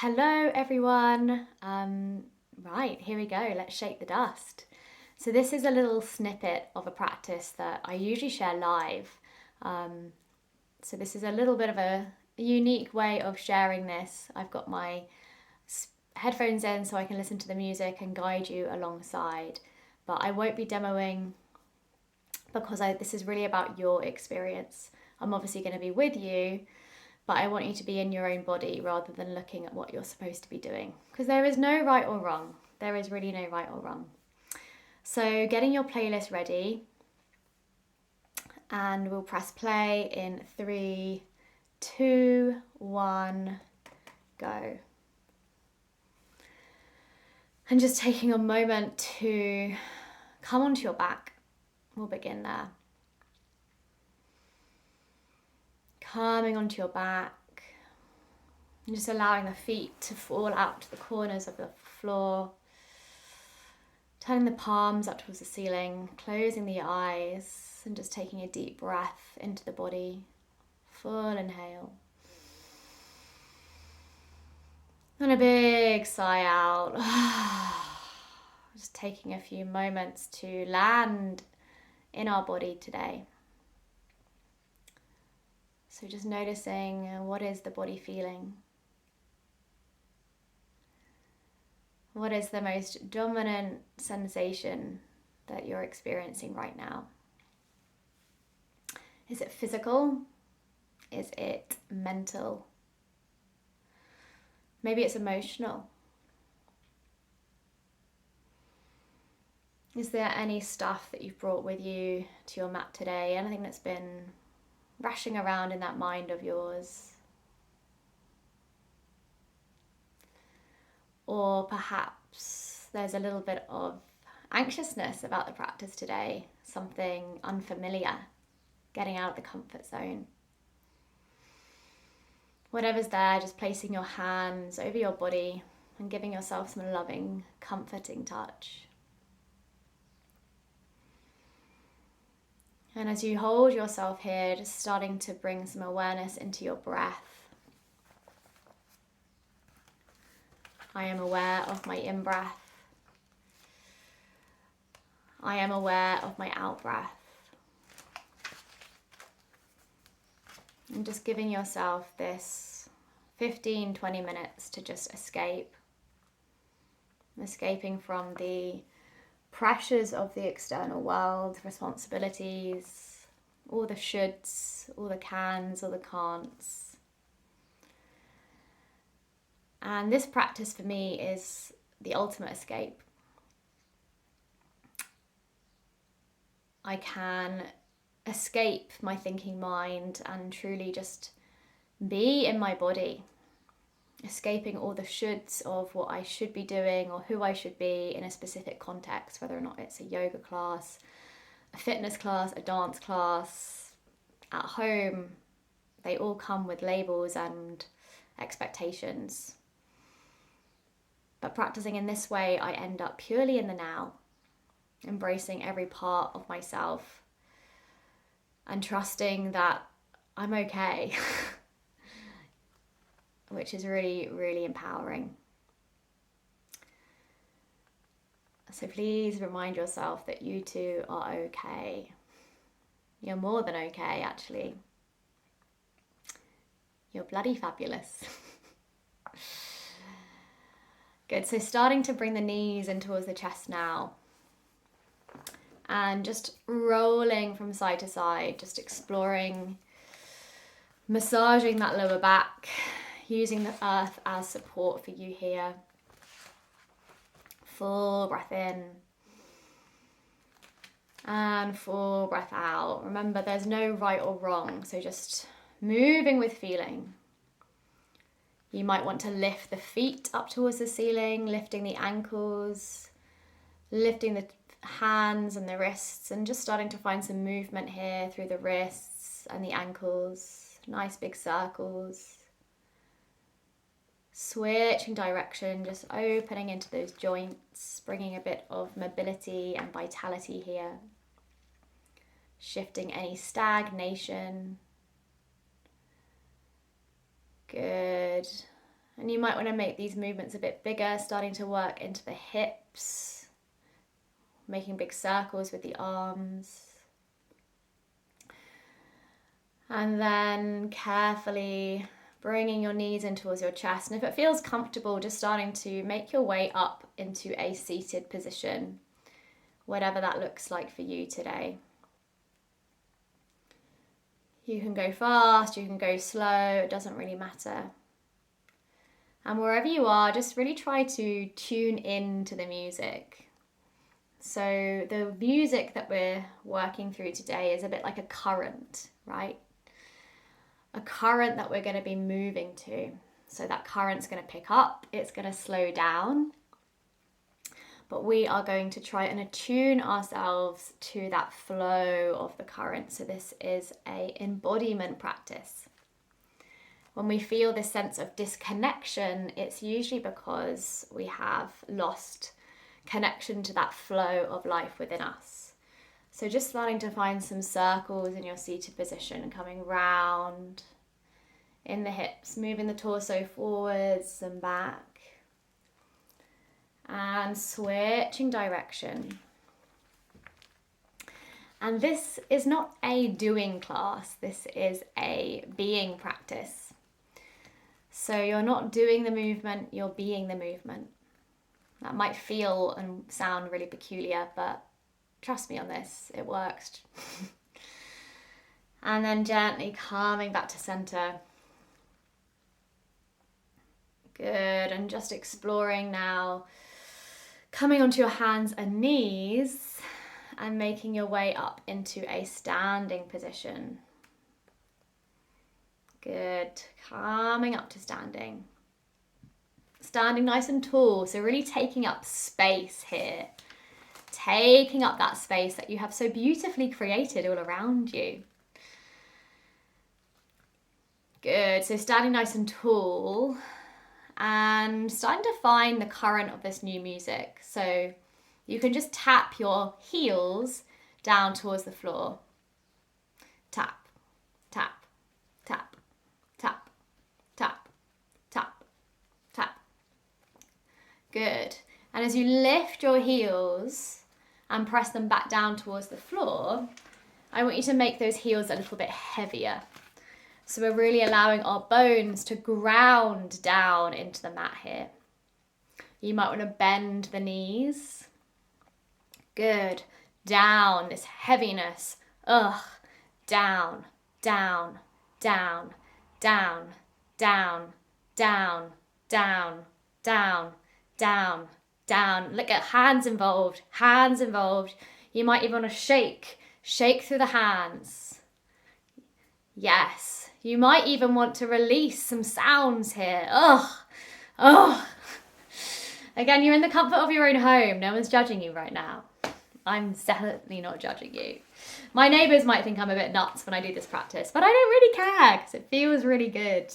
Hello everyone. Right, here we go. Let's shake the dust. So this is a little snippet of a practice that I usually share live. So this is a little bit of a unique way of sharing this. I've got my headphones in so I can listen to the music and guide you alongside. But I won't be demoing because this is really about your experience. I'm obviously going to be with you, but I want you to be in your own body rather than looking at what you're supposed to be doing. Because there is no right or wrong. There is really no right or wrong. So getting your playlist ready, and we'll press play in 3, 2, 1, go. And just taking a moment to come onto your back. We'll begin there. Coming onto your back and just allowing the feet to fall out to the corners of the floor. Turning the palms up towards the ceiling, closing the eyes and just taking a deep breath into the body. Full inhale. And a big sigh out. Just taking a few moments to land in our body today. So just noticing what is the body feeling? What is the most dominant sensation that you're experiencing right now? Is it physical? Is it mental? Maybe it's emotional. Is there any stuff that you've brought with you to your mat today? Anything that's been rushing around in that mind of yours? Or perhaps there's a little bit of anxiousness about the practice today, something unfamiliar, getting out of the comfort zone. Whatever's there, just placing your hands over your body and giving yourself some loving, comforting touch. And as you hold yourself here, just starting to bring some awareness into your breath. I am aware of my in-breath. I am aware of my out-breath. And just giving yourself this 15-20 minutes to just escape. Escaping from the pressures of the external world, responsibilities, all the shoulds, all the cans, all the can'ts. And this practice for me is the ultimate escape. I can escape my thinking mind and truly just be in my body, escaping all the shoulds of what I should be doing or who I should be in a specific context, whether or not it's a yoga class, a fitness class, a dance class, at home. They all come with labels and expectations. But practicing in this way, I end up purely in the now, embracing every part of myself and trusting that I'm okay, which is really, really empowering. So please remind yourself that you too are okay. You're more than okay, actually. You're bloody fabulous. Good, so starting to bring the knees in towards the chest now. And just rolling from side to side, just exploring, massaging that lower back, using the earth as support for you here. Full breath in. And full breath out. Remember, there's no right or wrong, so just moving with feeling. You might want to lift the feet up towards the ceiling, lifting the ankles, lifting the hands and the wrists, and just starting to find some movement here through the wrists and the ankles. Nice big circles. Switching direction, just opening into those joints, bringing a bit of mobility and vitality here. Shifting any stagnation. Good. And you might want to make these movements a bit bigger, starting to work into the hips, making big circles with the arms. And then carefully bringing your knees in towards your chest. And if it feels comfortable, just starting to make your way up into a seated position, whatever that looks like for you today. You can go fast, you can go slow, it doesn't really matter. And wherever you are, just really try to tune in to the music. So the music that we're working through today is a bit like a current, right? A current that we're going to be moving to. So that current's going to pick up, it's going to slow down. But we are going to try and attune ourselves to that flow of the current. So this is an embodiment practice. When we feel this sense of disconnection, it's usually because we have lost connection to that flow of life within us. So just starting to find some circles in your seated position, coming round in the hips, moving the torso forwards and back. And switching direction. And this is not a doing class, this is a being practice. So you're not doing the movement, you're being the movement. That might feel and sound really peculiar, but trust me on this, it works. And then gently coming back to center. Good, and just exploring now, coming onto your hands and knees and making your way up into a standing position. Good, coming up to standing. Standing nice and tall, so really taking up space here. Taking up that space that you have so beautifully created all around you. Good, so standing nice and tall and starting to find the current of this new music. So you can just tap your heels down towards the floor. Tap, tap, tap, tap, tap, tap, tap. Good. And as you lift your heels and press them back down towards the floor, I want you to make those heels a little bit heavier. So we're really allowing our bones to ground down into the mat here. You might want to bend the knees. Good. Down, this heaviness. Ugh. Down, down, down, down, down, down, down, down, down, down. Look at hands involved, hands involved. You might even want to shake through the hands. Yes. You might even want to release some sounds here. Ugh. Ugh. Again, you're in the comfort of your own home. No one's judging you right now. I'm certainly not judging you. My neighbours might think I'm a bit nuts when I do this practice, but I don't really care because it feels really good.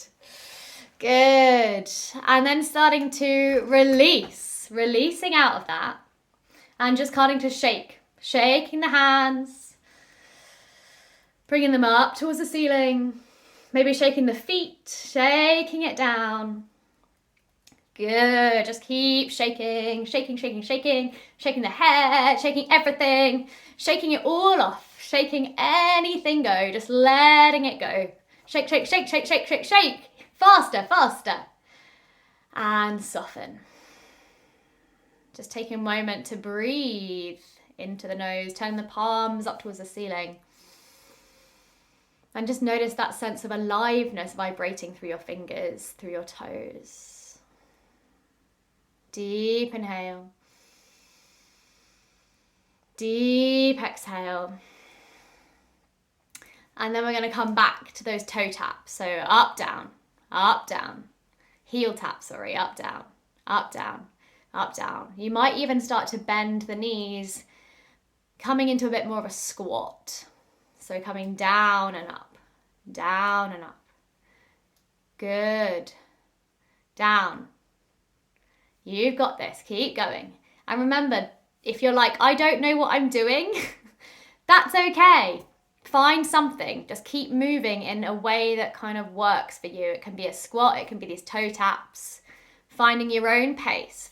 Good. And then starting to release. Releasing out of that. And just starting to shake. Shaking the hands. Bringing them up towards the ceiling. Maybe shaking the feet. Shaking it down. Good. Just keep shaking, shaking, shaking, shaking, shaking the head, shaking everything, shaking it all off, shaking anything go, just letting it go. Shake, shake, shake, shake, shake, shake, shake. Faster, faster. And soften. Just taking a moment to breathe into the nose, turn the palms up towards the ceiling. And just notice that sense of aliveness vibrating through your fingers, through your toes. Deep inhale. Deep exhale. And then we're going to come back to those toe taps. So up, down, heel tap, sorry, up, down, up, down, up, down. You might even start to bend the knees, coming into a bit more of a squat. So coming down and up, down and up. Good. Down. You've got this. Keep going. And remember, if you're like, I don't know what I'm doing, that's okay. find something, just keep moving in a way that kind of works for you. It can be a squat, it can be these toe taps, finding your own pace,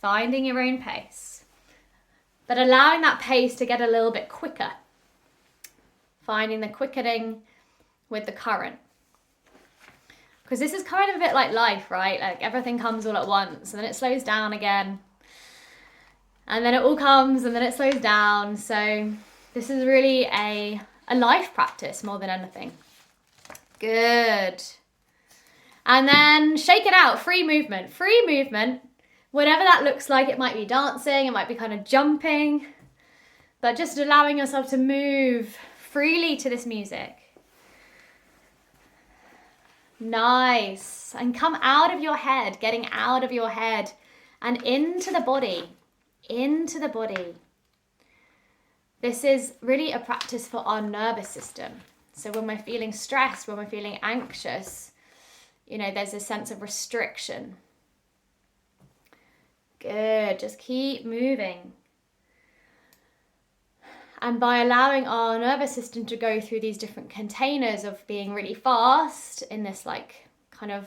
but allowing that pace to get a little bit quicker, finding the quickening with the current. Because this is kind of a bit like life, right? Like everything comes all at once and then it slows down again. And then it all comes and then it slows down. So this is really a life practice more than anything. Good. And then shake it out, free movement, whatever that looks like. It might be dancing, it might be kind of jumping, but just allowing yourself to move freely to this music. Nice. And come out of your head, getting out of your head and into the body. This is really a practice for our nervous system. So when we're feeling stressed, when we're feeling anxious, there's a sense of restriction. Good. Just keep moving. And by allowing our nervous system to go through these different containers of being really fast in this like kind of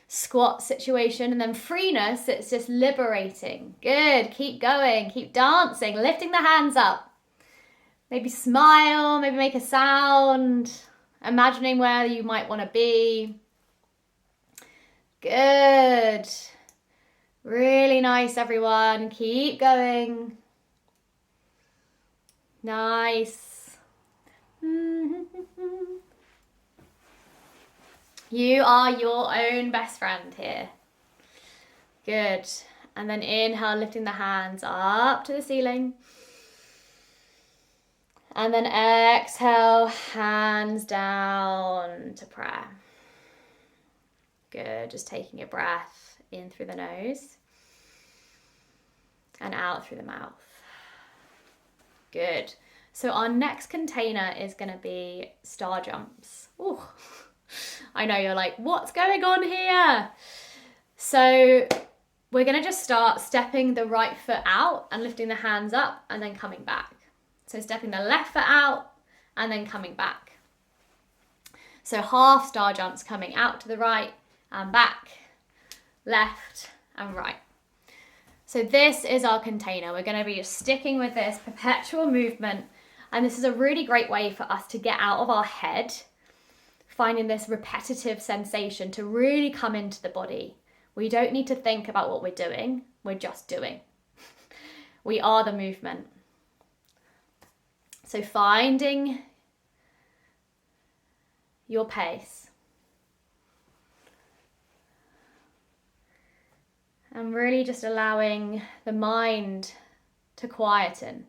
squat situation and then freeness, it's just liberating. Good. Keep going. Keep dancing. Lifting the hands up. Maybe smile. Maybe make a sound. Imagining where you might want to be. Good. Really nice, everyone. Keep going. Nice. You are your own best friend here. Good. And then inhale, lifting the hands up to the ceiling. And then exhale, hands down to prayer. Good. Just taking a breath in through the nose and out through the mouth. Good. So our next container is going to be star jumps. Ooh, I know you're like, what's going on here? So we're going to just start stepping the right foot out and lifting the hands up and then coming back. So stepping the left foot out and then coming back. So half star jumps coming out to the right and back, left and right. So this is our container. We're going to be sticking with this perpetual movement. And this is a really great way for us to get out of our head, finding this repetitive sensation to really come into the body. We don't need to think about what we're doing. We're just doing. We are the movement. So finding your pace. And really just allowing the mind to quieten.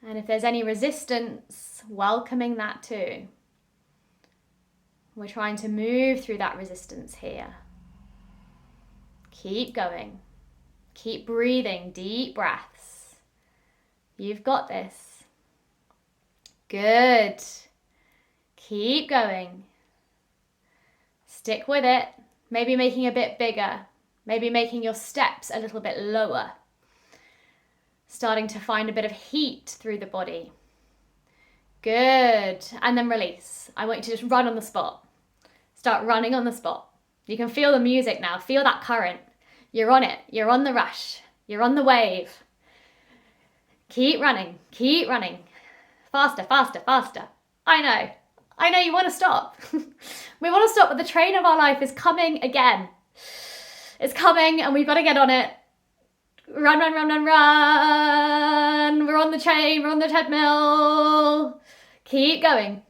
And if there's any resistance, welcoming that too. We're trying to move through that resistance here. Keep going. Keep breathing, deep breaths. You've got this. Good. Keep going. Stick with it. Maybe making a bit bigger. Maybe making your steps a little bit lower. Starting to find a bit of heat through the body. Good. And then release. I want you to just run on the spot. Start running on the spot. You can feel the music now. Feel that current. You're on it. You're on the rush. You're on the wave. Keep running. Keep running. Faster, faster, faster. I know you want to stop. We want to stop, but the train of our life is coming again. It's coming and we've got to get on it. Run, run, run, run, run. We're on the train, we're on the treadmill. Keep going.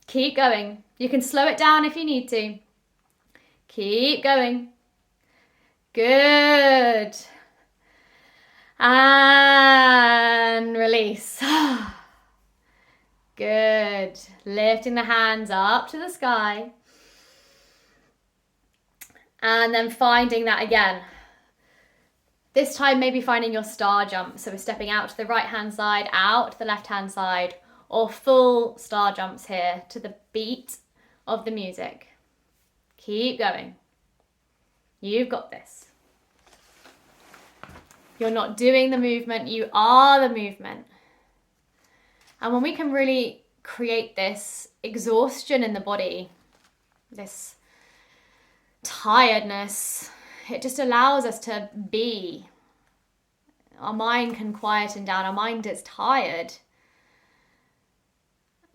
Keep going. You can slow it down if you need to. Keep going. Good. And release. Good. Lifting the hands up to the sky. And then finding that again. This time maybe finding your star jump. So we're stepping out to the right hand side, out to the left hand side, or full star jumps here to the beat of the music. Keep going. You've got this. You're not doing the movement, you are the movement. And when we can really create this exhaustion in the body, this tiredness, it just allows us to be. Our mind can quieten down, our mind is tired.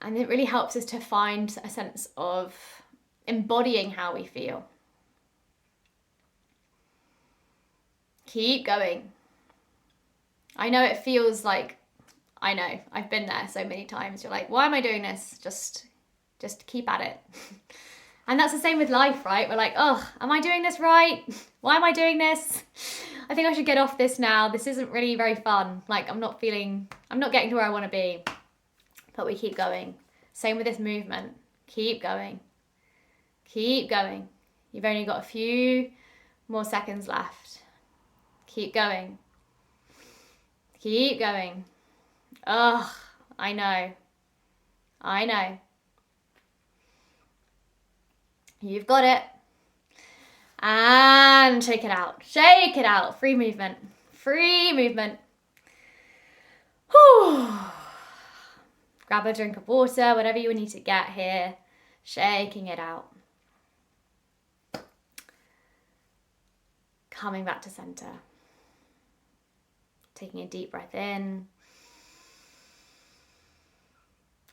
And it really helps us to find a sense of embodying how we feel. Keep going. I know it feels like, I know, I've been there so many times. You're like, why am I doing this? Just keep at it. And that's the same with life, right? We're like, oh, am I doing this right? Why am I doing this? I think I should get off this now. This isn't really very fun. Like, I'm not getting to where I want to be. But we keep going. Same with this movement. Keep going. Keep going. You've only got a few more seconds left. Keep going. Keep going. Ugh, I know. I know. You've got it. And shake it out. Shake it out. Free movement. Free movement. Whew. Grab a drink of water, whatever you need to get here. Shaking it out. Coming back to center. Taking a deep breath in.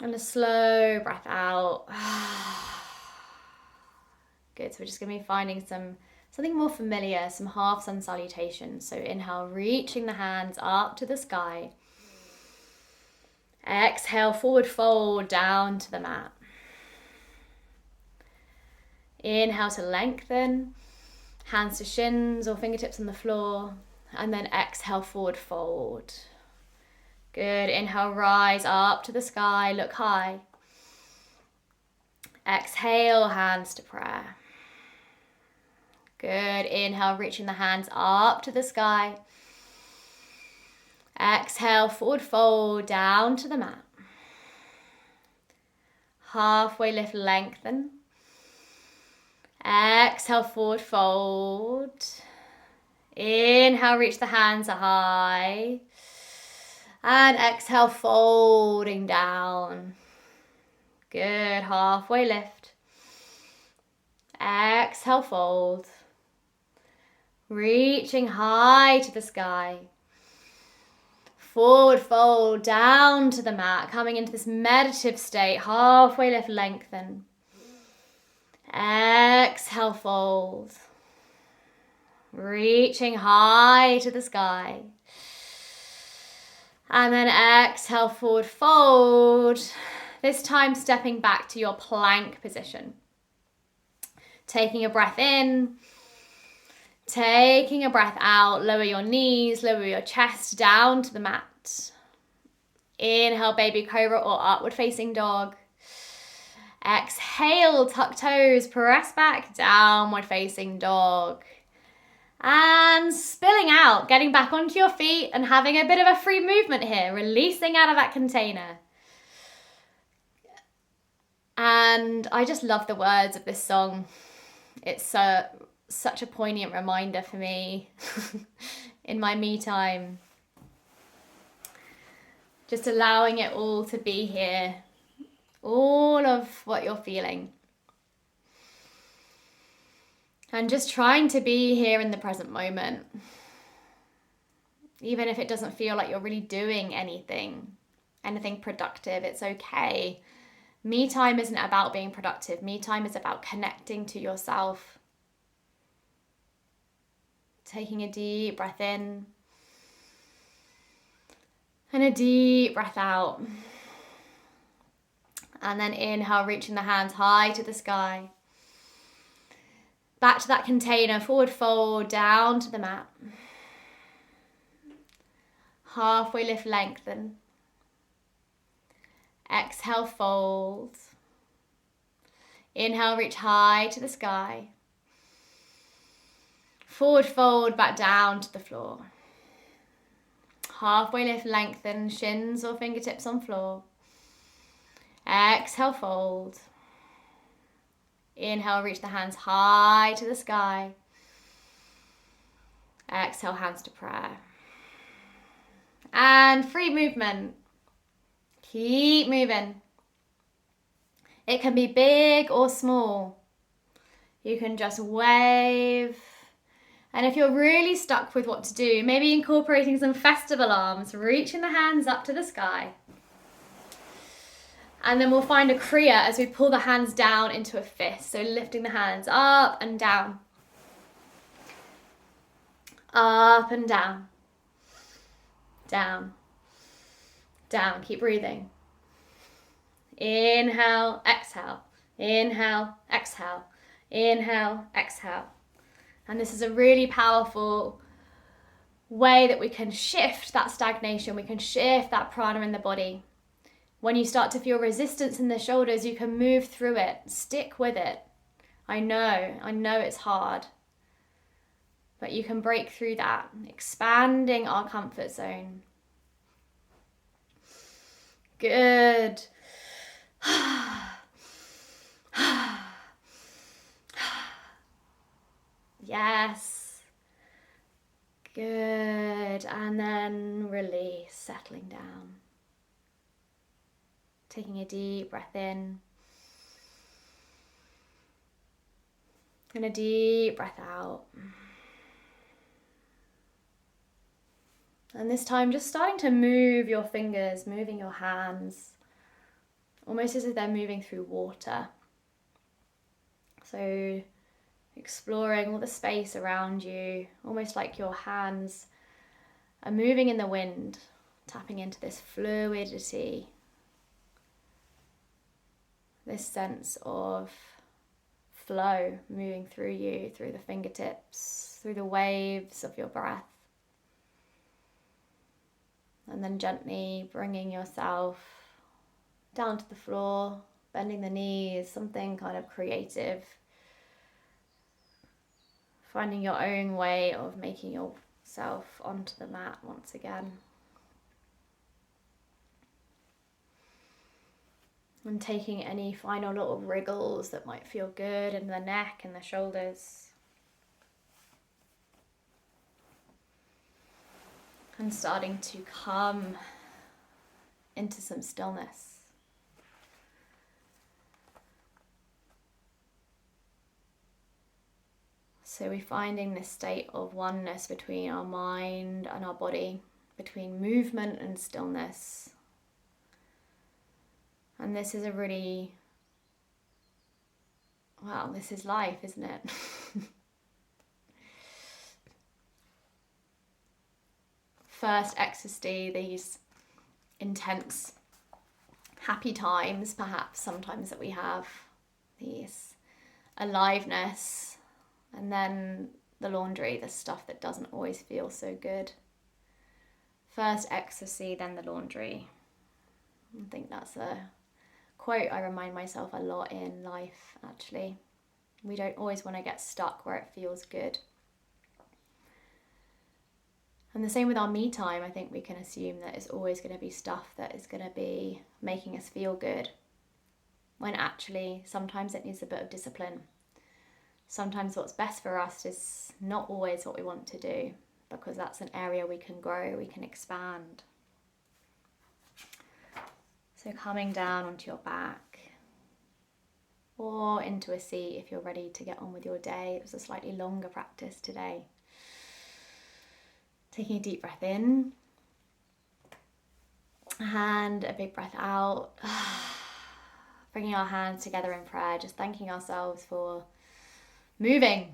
And a slow breath out. Good, so we're just going to be finding something more familiar, some half sun salutations. So inhale, reaching the hands up to the sky. Exhale, forward fold down to the mat. Inhale to lengthen, hands to shins or fingertips on the floor. And then exhale, forward fold. Good, inhale, rise up to the sky, look high. Exhale, hands to prayer. Good, inhale, reaching the hands up to the sky. Exhale, forward fold down to the mat. Halfway lift, lengthen. Exhale, forward fold. Inhale, reach the hands high. And exhale, folding down. Good, halfway lift. Exhale, fold. Reaching high to the sky. Forward fold down to the mat, coming into this meditative state. Halfway lift, lengthen. Exhale, fold. Reaching high to the sky. And then exhale, forward fold. This time stepping back to your plank position. Taking a breath in. Taking a breath out, lower your knees, lower your chest down to the mat. Inhale, baby cobra or upward facing dog. Exhale, tuck toes, press back, downward facing dog. And spilling out, getting back onto your feet and having a bit of a free movement here, releasing out of that container. And I just love the words of this song. It's such a poignant reminder for me in my me time. Just allowing it all to be here. All of what you're feeling. And just trying to be here in the present moment. Even if it doesn't feel like you're really doing anything productive, it's okay. Me time isn't about being productive. Me time is about connecting to yourself. Taking a deep breath in. And a deep breath out. And then inhale, reaching the hands high to the sky. Back to that container, forward fold, down to the mat. Halfway lift, lengthen. Exhale, fold. Inhale, reach high to the sky. Forward fold, back down to the floor. Halfway lift, lengthen, shins or fingertips on floor. Exhale, fold. Inhale, reach the hands high to the sky. Exhale, hands to prayer. And free movement. Keep moving. It can be big or small. You can just wave. And if you're really stuck with what to do, maybe incorporating some festival arms, reaching the hands up to the sky. And then we'll find a Kriya as we pull the hands down into a fist. So lifting the hands up and down. Up and down. Down. Down. Keep breathing. Inhale, exhale. Inhale, exhale. Inhale, exhale. And this is a really powerful way that we can shift that stagnation. We can shift that prana in the body. When you start to feel resistance in the shoulders, you can move through it. Stick with it. I know it's hard. But you can break through that, expanding our comfort zone. Good. Yes. Good. And then release, settling down. Taking a deep breath in. And a deep breath out. And this time just starting to move your fingers, moving your hands, almost as if they're moving through water. So exploring all the space around you, almost like your hands are moving in the wind, tapping into this fluidity, this sense of flow moving through you, through the fingertips, through the waves of your breath. And then gently bringing yourself down to the floor, bending the knees, something kind of creative. Finding your own way of making yourself onto the mat once again. And taking any final little wriggles that might feel good in the neck and the shoulders. And starting to come into some stillness. So we're finding this state of oneness between our mind and our body, between movement and stillness. And this is a really, well, this is life, isn't it? First ecstasy, these intense, happy times, perhaps sometimes that we have, these aliveness, and then the laundry, the stuff that doesn't always feel so good. First ecstasy, then the laundry. I think that's a quote I remind myself a lot in life, actually. We don't always want to get stuck where it feels good. And the same with our me time. I think we can assume that it's always going to be stuff that is going to be making us feel good, when actually sometimes it needs a bit of discipline. Sometimes what's best for us is not always what we want to do, because that's an area we can grow, we can expand. So coming down onto your back or into a seat if you're ready to get on with your day. It was a slightly longer practice today. Taking a deep breath in and a big breath out. Bringing our hands together in prayer, just thanking ourselves for moving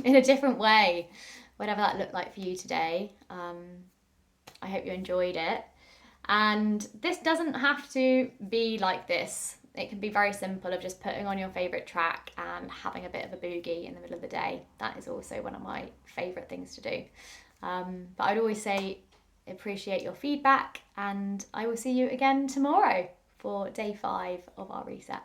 in a different way, whatever that looked like for you today. I hope you enjoyed it. And this doesn't have to be like this. It can be very simple, of just putting on your favourite track and having a bit of a boogie in the middle of the day. That is also one of my favourite things to do. But I'd always say appreciate your feedback, and I will see you again tomorrow for day 5 of our reset.